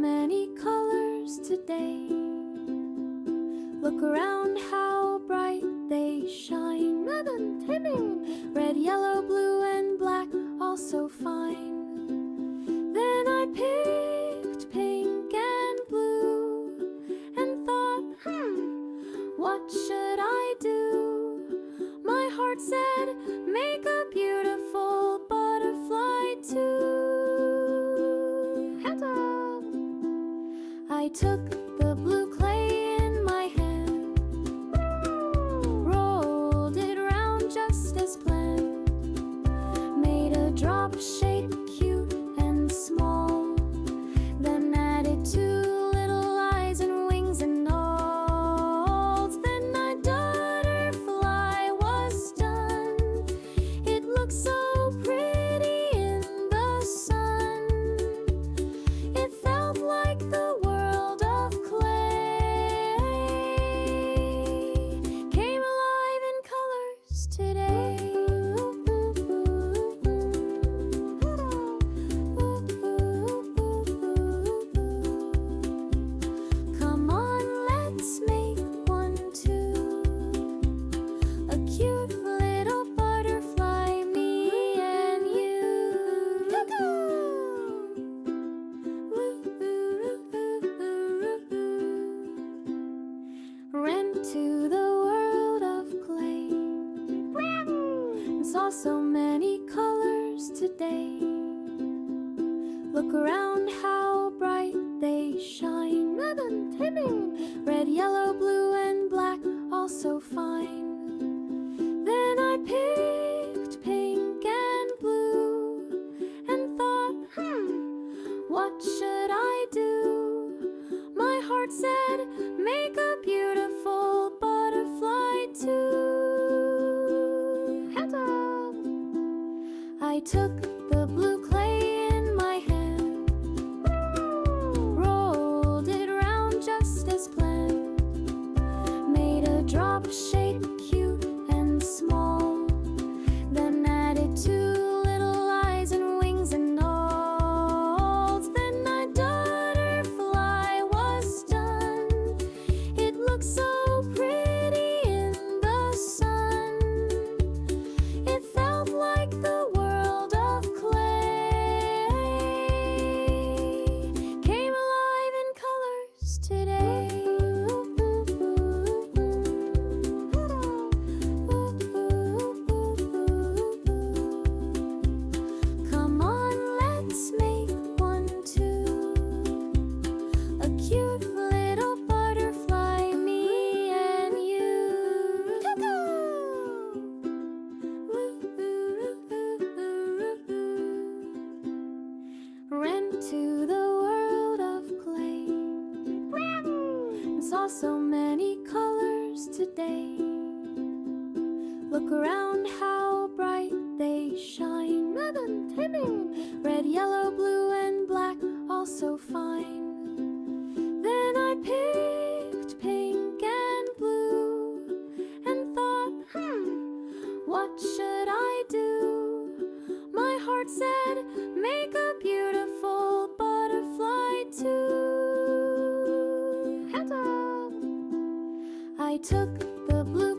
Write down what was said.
many colors today. Look around how bright they shine. Red, yellow, blue, and black, all so fine. Then I picked pink and blue and thought, what should I do? My heart said, make a beautiful butterfly too. I took the blue clay in my hand, rolled it round just as planned, made a drop shape cute and small, then added 2 little eyes and wings and all. Then my butterfly was done. It looked so pretty in the sun. It felt like the world of clay came alive in colors today. Come on, let's make one too. A cute little butterfly, me and you. Ran to the world of clay and saw so many colors today. Look around how bright they shine. Red, yellow, blue, and black, all so fine. Then I picked pink and blue and thought, what should I do? My heart said, make a beautiful butterfly too. I took the blue clay in my hand, rolled it round just as planned, made a drop shape cute and small, then added 2 little eyes and wings and all. Then my butterfly was done. It looked so pretty in the sun. It felt like the world of clay came alive in colors today. Come on, let's make one too. A cute little butterfly, me and you. Ran to the world of clay and saw so many colors today. Look around how bright they shine. Red, yellow, blue, and black, all so fine. Then I picked pink and blue and thought, what should I do? My heart said, make a beautiful butterfly too. I took the blue